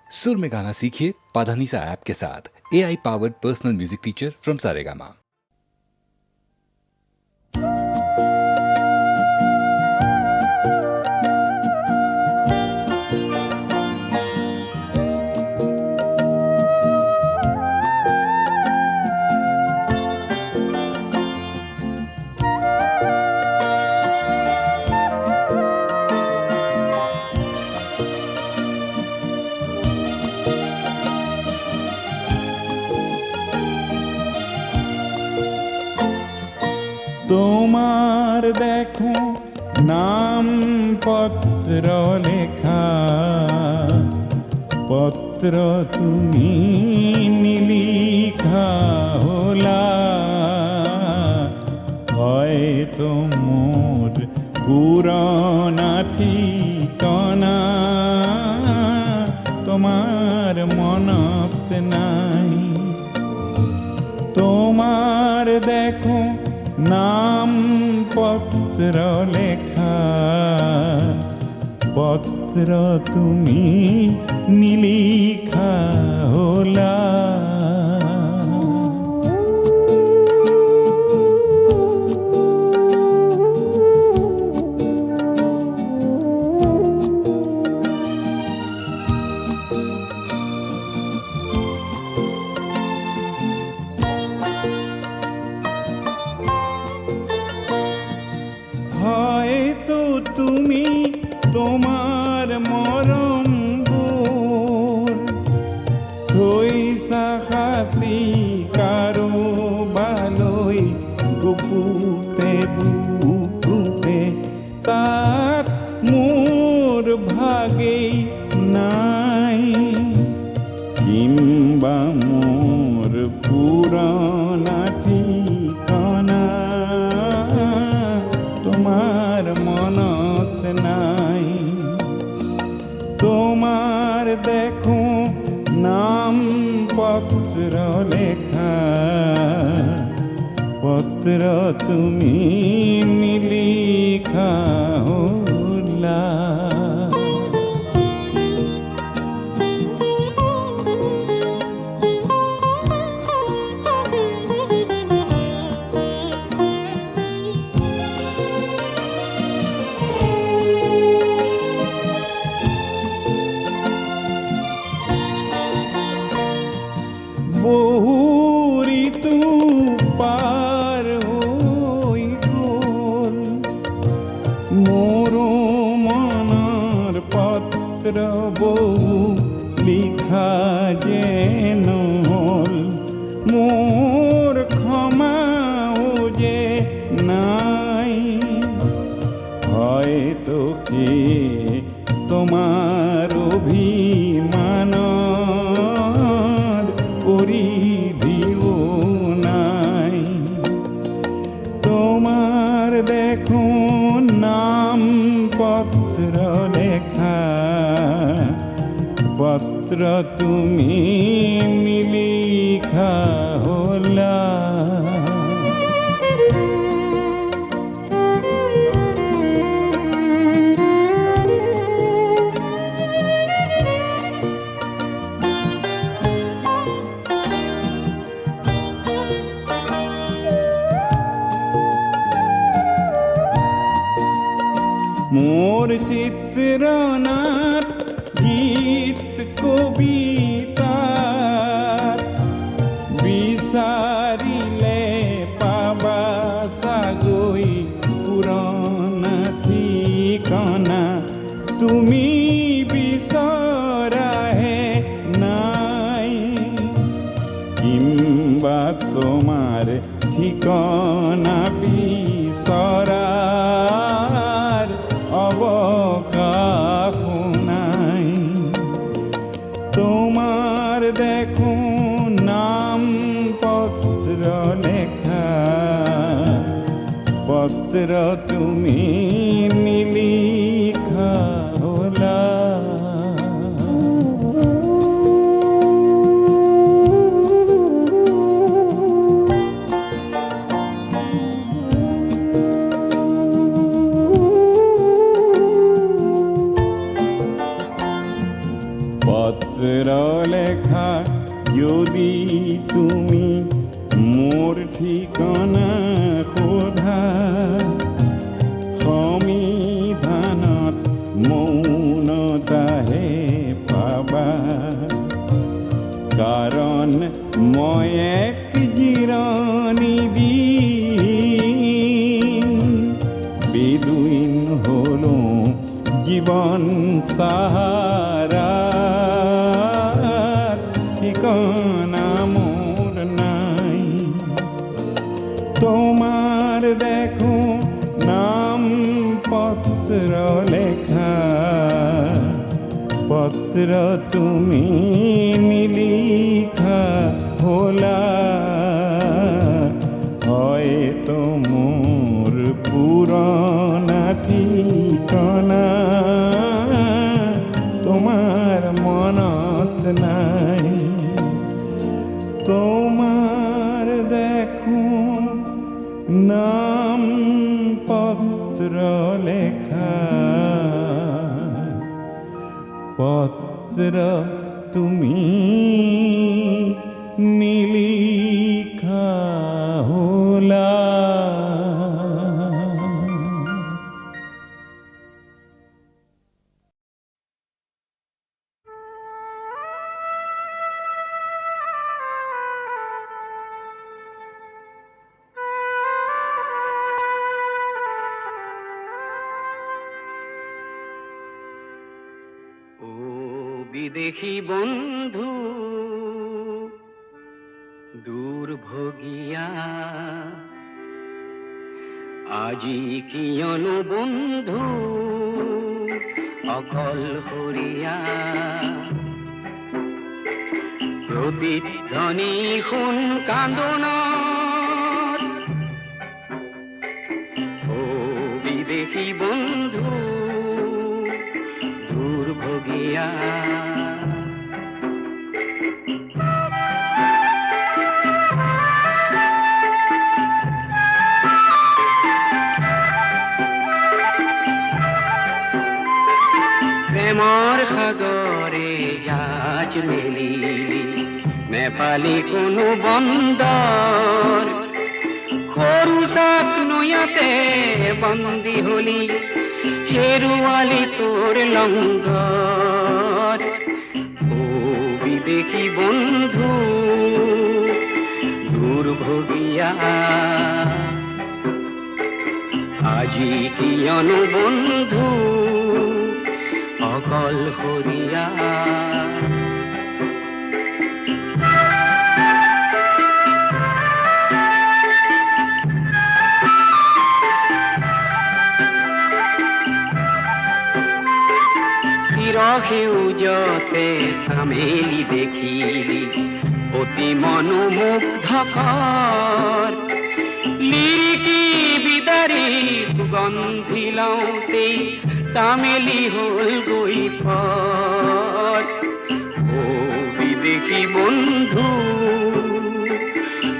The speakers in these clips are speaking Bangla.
सुर में गाना सीखिए पाधानीसा ऐप के साथ। AI powered personal music teacher from Saregama. তোমার দেখো নাম পত্র লেখা, পত্র তুমি নিলিখা হলা, হয়তো মোর পুরনা ঠিকানা তোমার মনত নাই। তোমার দেখো নাম পত্র লেখা, পত্র তুমি নিলিখা হলা। হয়তো তুমি তোমার মরম বোর থইসা হাসি কারো বালই বুকুতে বুকুতে, তার মোর ভাগেই নাই, কিংবা মোর পুরনা ঠিকানা তোমার মনত নাই। তোমার দেখো নাম পত্র লেখা, পত্র তুমি নিলিখা হলা। বহু ঋতু পার হই গোল, মোর মনের পত্র বহু লিখা যেন হল, মোর ক্ষমাও যে নাই। হয়তো কে তোমার অভিমান পরিধিও নাই। তোমার দেখো নাম পত্র লেখা, পত্র তুমি নিলিখা হলা। মোর চিত্রনাট গীত কবিতার বিচারিলে পাবা সাগই পুরনা ঠিকানা, তুমি বিসরাহে নাই, কিংবা তোমার ঠিকানা বিসরার অবকাশ নাই। তোমার দেখো নাম পত্র লেখা, পত্র তুমি নিলিখা হলা। পত্র পত্র লেখা যদি তুমি মোর ঠিকনা সোধা সমিধানত মৌনতাহে পাবা কাৰণ মই এক জিৰণি দিন বেদুইন হলো জীবন সাহারা ঠিকনা মোর নাই তোমার দেখো নাম পত্র লেখা পত্র তুমি নিলিখা होला হয়তো মোর পুরনা ঠিকনা তোমার মনত নাই তোমার দেখো নাম পত্র লেখা পত্র তুমি নিলিখা होला ও বিদেশী বন্ধু দূর ভগিয়া আজি কিয়নো বন্ধু অকল হরিয়া প্রতিধ্বনি শুন কান্দোনৰ ও বিদেশী বন্ধু দূর ভগিয়া প্রেমৰ সাগৰে জাজ মেলিলি নেপালী কোনো বন্দৰ সৰু চাক নৈয়াতে বন্দী হলি হেৰুৱালি তোৰ লংগৰ ও বিদেশী বন্ধু দূৰ ভগিয়া আজি কিয়নো বন্ধু অকল হরিয়া চিৰসেউজতে চামেলি দেখিলি অতি মনোমুগ্ধকৰ লিৰিকি বিদাৰি সুগন্ধি লওঁতেই চামেলি হল গৈ পৰ ও বিদেশী বন্ধু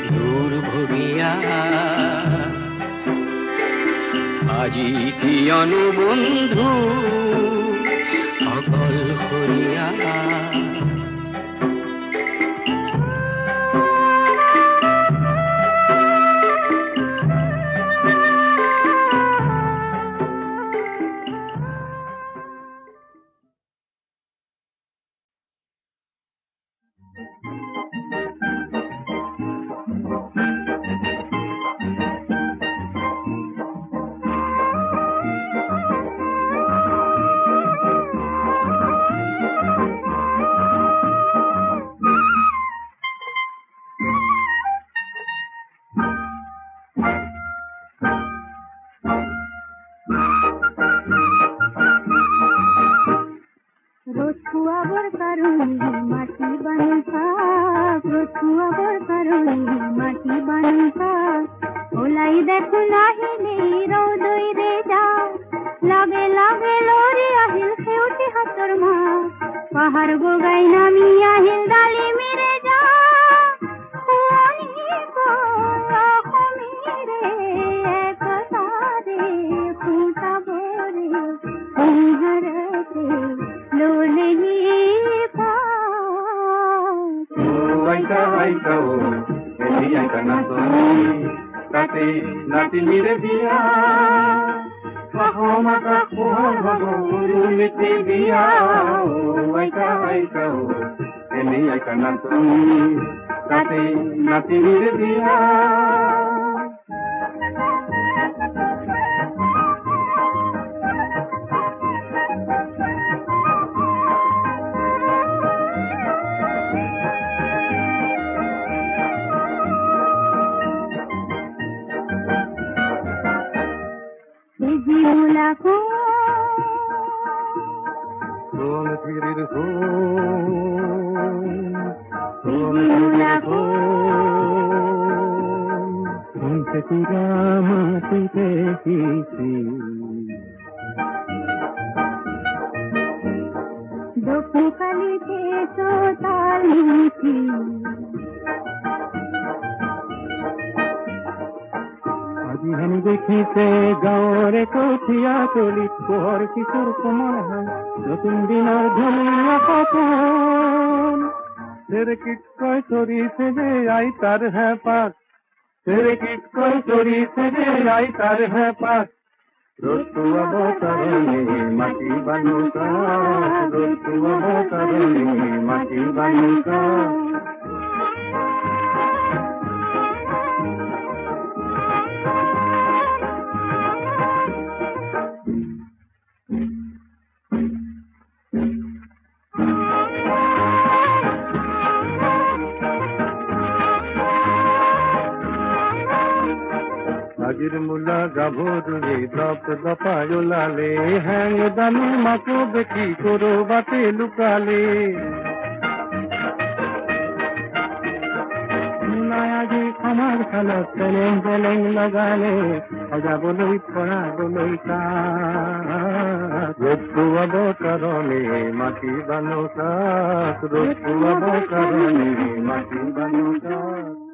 দূৰ ভগিয়া আজি কিয়নো বন্ধু অকল হৰিয়া পাহাড় গোগাই নামিয়া হিল ডালি মেরে যা लोले ही আইতা ও এলি আইতা নাতনি তাতে নাতিনির বিয়া মাতা পোহর হব নীতি বিয়া ও আইতা ও এলি আইতা নাতনি তাতে নাতিনির বিয়া মুলাকো সোন ফিরির হো মুলাকো শুনতে তুরা মাটিতে এসেছি দোপু কালিতে তো তাল নিয়েছি আজি হেন দেখিছে গাঁৱৰে কঠীয়া তলি পোহৰ কিশোৰ কোমল হয় নতুন দিনৰ ধুনীয়া সপোন চেৰেকিত কৈ চৰিছে যে আইতাৰ হেঁপাত চেৰেকিত কৈ চৰিছে যে আইতাৰ হেঁপাত ৰ'দটো অৱতৰণে মাটি বানুকা ৰ'দটো অৱতৰণে মাটি বানুকা আজিৰ মূলা গাভৰুৱে দপ দপাই ওলালে হেং দামী মাকো দেখি কৰবাতে লুকালে মূলাই আজি আমাৰ খালত চেলেং চেলেং লগালে সজাবলৈ পৰাবলৈ কাঠ ৰ'দটো অৱতৰণে মাটি বানুকাত ৰ'দটো অৱতৰণে মাটি বানুকাত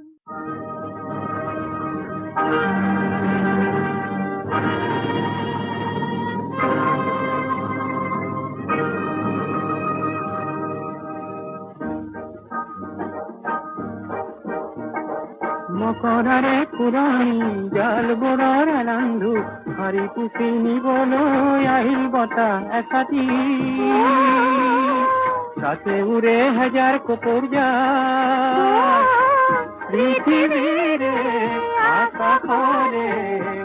মকৰাৰে পুৰণি জাল বোৰৰ ৰান্ধো হাৰি পুচি নিবলৈ আহিল বতাহ এচাতি তাতে উৰে হাজাৰ কপৰ যায় পৃথিৱীৰে আকাশৰে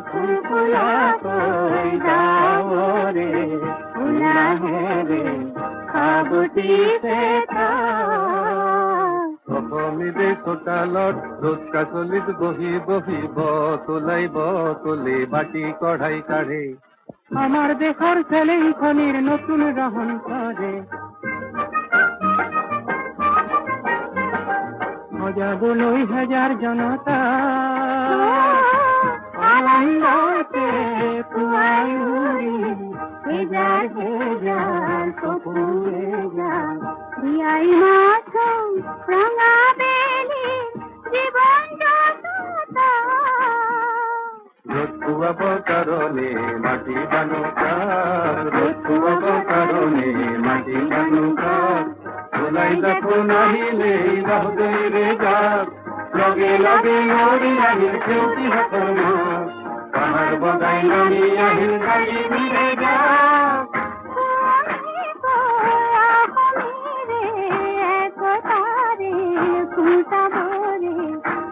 ফুলফুলাকৈ ডাৱৰে উলাহেৰে সাবটিছে অসমীৰে চোতালত ৰ'দ কাচলিত বহি বহি বতলে বাটি কঢ়াই কাঢ়ে আমাৰ দেশৰ চেলেংখনিৰ নতুন ৰহন কৰে সজাবলৈ হাজাৰ জনতা আনন্দতে পুৱাই উৰি হেজাৰ হেজাৰ চকুৰে যাম বিয়াই মাথোঁ ৰঙা বেলি জীৱন যততা ৰ'দটো অৱতৰণে মাটি বানুকাত ৰ'দটো অৱতৰণে মাটি বানুকাত ওলাই দেখো নাহিলে ৰহদৈৰে যাক লগে লগে মৰি আহিল সেউতি হাতৰ মাক পাহাৰ বগাই নামি আহিল গাড়ী মিৰে যাক একতাৰে খুঁটাবৰে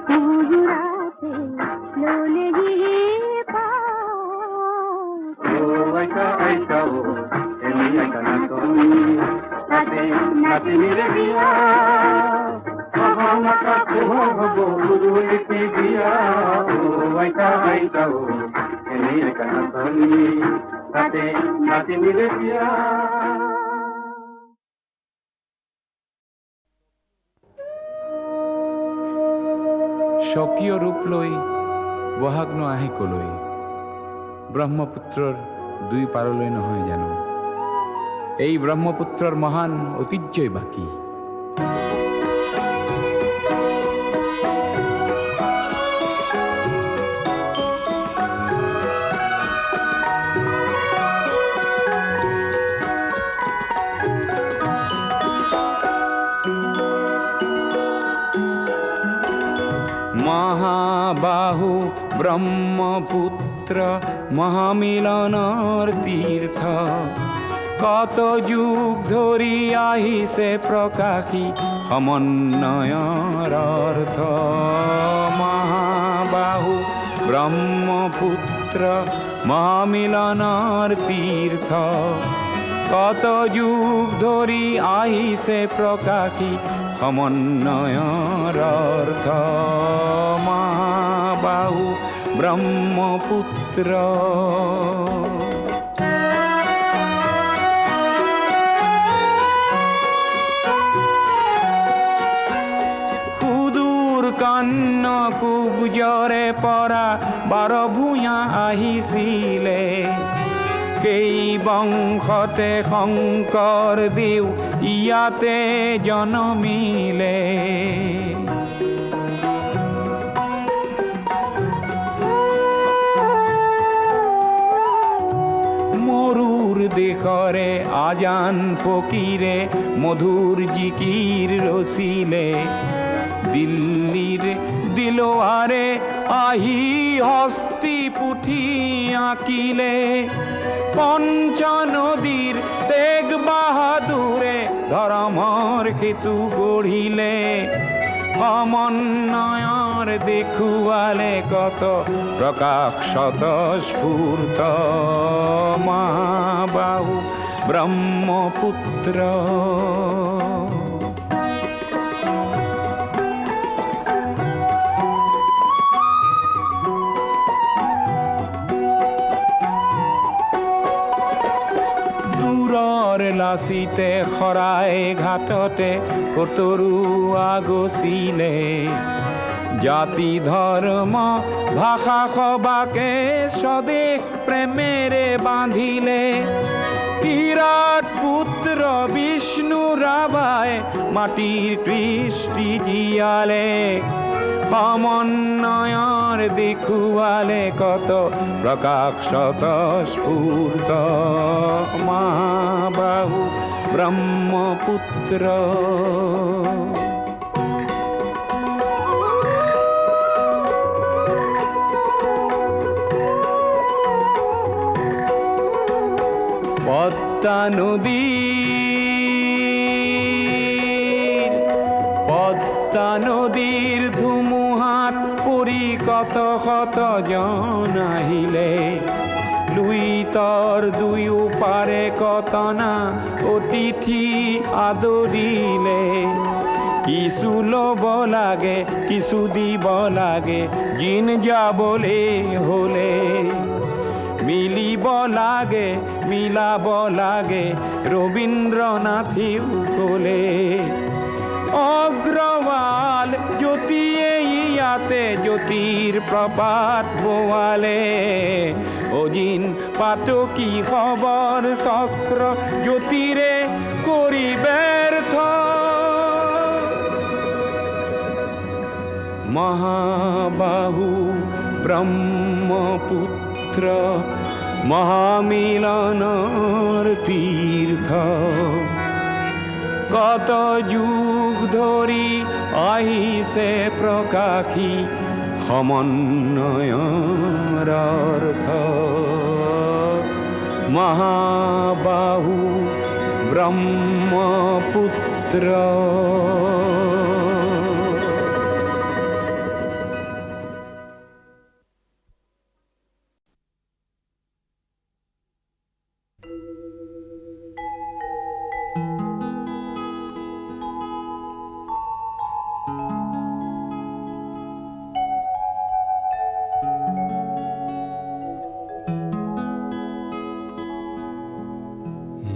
সুজুৰাতে ললেহি আইতা ও এলি আইতা নাতনি তাতে নাতিনিৰ বিয়া মাতা পোহৰ হব নীতি বিয়া ও আইতা ও এলি আইতা নাতনি তাতে নাতিনিৰ বিয়া স্বকীয় ৰূপ লৈ বহাগ ন আহে কলৈ ব্ৰহ্মপুত্ৰৰ দুই পাৰলৈ নহয় জানো এই ব্ৰহ্মপুত্ৰৰ মহান ঐতিহ্যই বাকী মহাবাহু ব্রহ্মপুত্র মহামিলনর তীর্থ, কত যুগ ধরি আহিছে প্রকাশী সমন্বয়ৰ অৰ্থ। মহাবাহু ব্রহ্মপুত্র মহামিলনৰ তীর্থ, কত যুগ ধৰি আহিছে প্ৰকাশী সমন্বয়ৰ অৰ্থ। মহাবাহু ব্রহ্মপুত্র। কন্ন কুবজৰে পৰা 12 ভূঞা আহিছিলে, কেই বংশতে শংকৰ দেও ইয়াতে জনমিলে। মৰুৰ দেশৰে আজান ফকীৰে মধুৰ জিকিৰ ৰচিলে, দিল্লীৰ দিলোৱাৰে আহি হস্তি পুথি আঁকিলে। পঞ্চ নদীৰ তেগ বাহাদুৰে ধৰ্মৰ সেতু গঢ়িলে, সমন্বয়ৰ দেখুৱালে কত প্ৰকাশ স্বতঃস্ফূৰ্ত। মহাবাহু ব্ৰহ্মপুত্ৰ। লাচিতে শৰাই ঘাটতে কতৰুৱা গছিলে, জাতি ধৰ্ম ভাষা সবাকে স্বদেশ প্ৰেমেৰে বান্ধিলে। বিৰাট পুত্ৰ বিষ্ণু ৰাভাই মাটিৰ কৃষ্টি জীয়ালে, সমন্বয়ৰ দেখুৱালে কত প্ৰকাশ স্বতঃস্ফূৰ্ত। মহাবাহু ব্ৰহ্মপুত্ৰ। পদ্মা নদীৰ ধুমুহাত পৰি কত শত জন আহিলে, লুইতৰ দুয়ো পাৰে কতনা অতিথি আদৰিলে। কিছু ল'ব লাগে কিছু দিব লাগে, জিন যাবলে হলে মিলিব লাগে মিলাব লাগে, ৰবীন্দ্ৰনাথেও ক'লে। অগ্ৰৱাল জ্যোতিয়ে ইয়াতে জ্যোতিৰ প্ৰপাত বোৱালে, অজিন পাতকী খবৰ চক্ৰ জ্যোতিৰে কৰি ব্যৰ্থ। মহাবাহু ব্ৰহ্মপুত্ৰ মহামিলনৰ তীৰ্থ, কত যুগ ধৰি আহিছে প্ৰকাশী সমন্বয়ৰ অৰ্থ। মহাবাহু ব্ৰহ্মপুত্ৰ।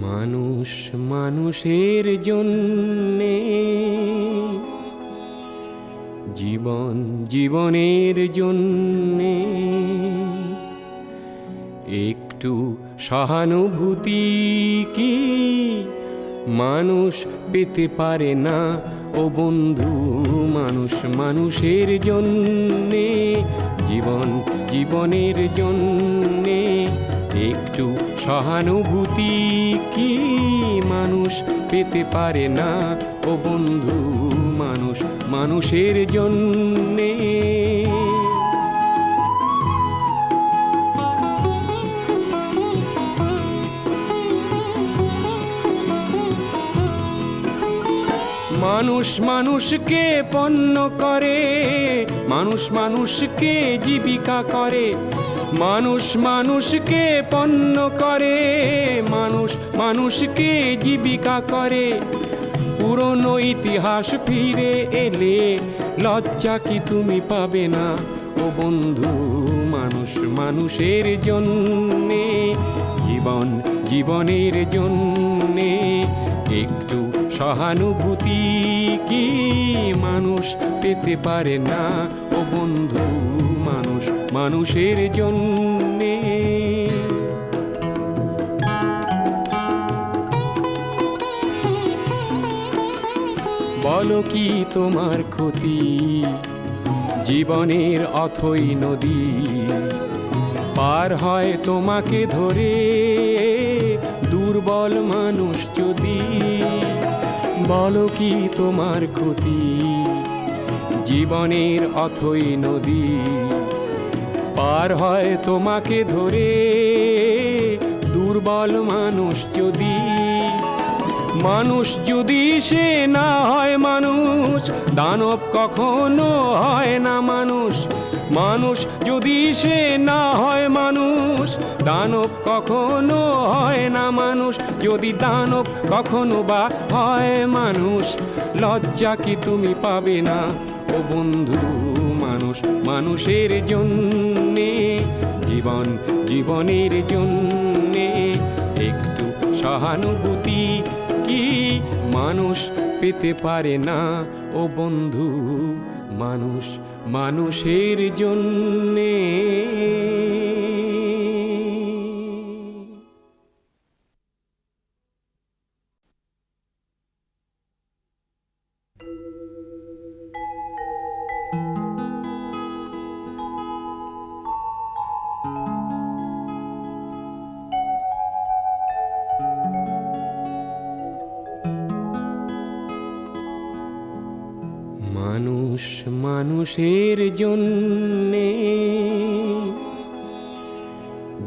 মানুষ মানুষের জন্যে, জীবন জীবনের জন্যে, একটু সহানুভূতি কি মানুষ পেতে পারে না ও বন্ধু? মানুষ মানুষের জন্যে, জীবন জীবনের জন্যে, একটু সহানুভূতি কি মানুষ পেতে পারে না ও বন্ধু? মানুষ মানুষের জন্যে। মানুষ মানুষকে পণ্য করে, মানুষ মানুষকে জীবিকা করে, মানুষ মানুষকে পণ্য করে, মানুষ মানুষকে জীবিকা করে। পুরনো ইতিহাস ফিরে এলে লজ্জা কি তুমি পাবে না ও বন্ধু? মানুষ মানুষের জন্যে, জীবন জীবনের জন্যে একটু সহানুভূতি কি মানুষ পেতে পারে না ও বন্ধু? মানুষ মানুষের জন্যে। বলো কি তোমার ক্ষতি জীবনের অথই নদী পার হয় তোমাকে ধরে দুর্বল মানুষ যদি? বলো কি তোমার ক্ষতি জীবনের অথই নদী পার হয় তোমাকে ধরে দুর্বল মানুষ যদি? মানুষ যদি সে না হয় মানুষ, দানব কখনো হয় না মানুষ। মানুষ যদি সে না হয় মানুষ, দানব কখনো হয় না মানুষ। যদি দানব কখনো বা হয় মানুষ, লজ্জা কি তুমি পাবে না ও বন্ধু? মানুষ মানুষের জন্যে, জীবন জীবনের জন্যে একটু সহানুভূতি কি মানুষ পেতে পারে না ও বন্ধু? মানুষ মানুষের জন্যে। মানুষ মানুষের জন্যে,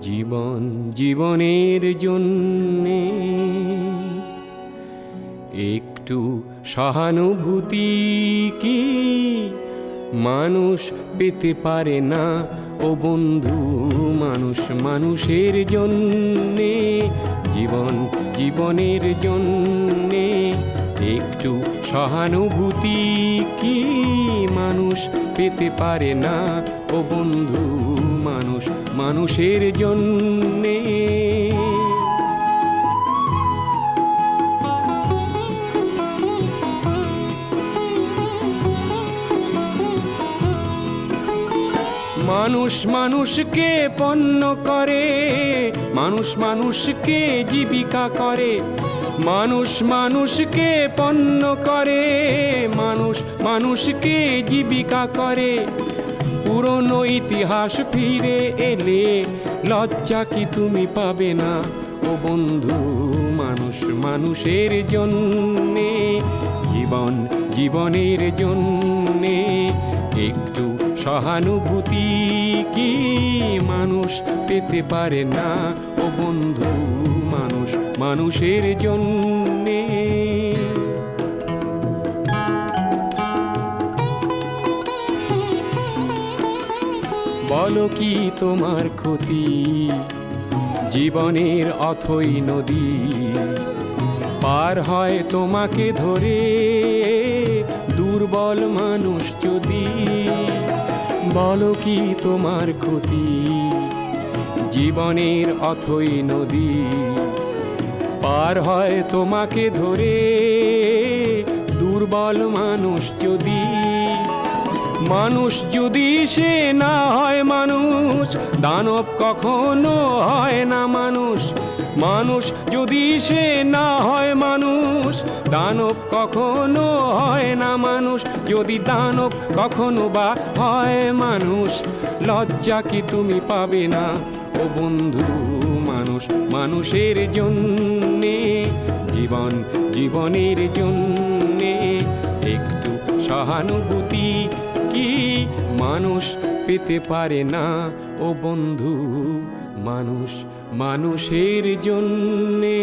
জীবন জীবনের জন্যে একটু সহানুভূতি কি মানুষ পেতে পারে না ও বন্ধু? মানুষ মানুষের জন্যে, জীবন জীবনের জন্যে একটু সহানুভূতি কি মানুষ পেতে পারে না ও বন্ধু? মানুষ মানুষের জন্যে। মানুষ মানুষকে পণ্য করে, মানুষ মানুষকে জীবিকা করে, মানুষ মানুষকে পণ্য করে, মানুষ মানুষকে জীবিকা করে। পুরনো ইতিহাস ফিরে এলে লজ্জা কি তুমি পাবে না ও বন্ধু? মানুষ মানুষের জন্যে, জীবন জীবনের জন্যে একটু সহানুভূতি কি মানুষ পেতে পারে না ও বন্ধু? মানুষ মানুষের জন্যে। বলো কি তোমার ক্ষতি জীবনের অথই নদী পার হয় তোমাকে ধরে দুর্বল মানুষ যদি? বলো কি তোমার ক্ষতি জীবনের অথই নদী পার হয় তোমাকে ধরে দুর্বল মানুষ যদি? মানুষ যদি সে না হয় মানুষ, দানব কখনো হয় না মানুষ। মানুষ যদি সে না হয় মানুষ, দানব কখনো হয় না মানুষ। যদি দানব কখনো বা হয় মানুষ, লজ্জা কি তুমি পাবে না ও বন্ধু? মানুষ মানুষের জন্যে, জীবন জীবনের জন্যে একটু সহানুভূতি কি মানুষ পেতে পারে না ও বন্ধু? মানুষ মানুষের জন্যে।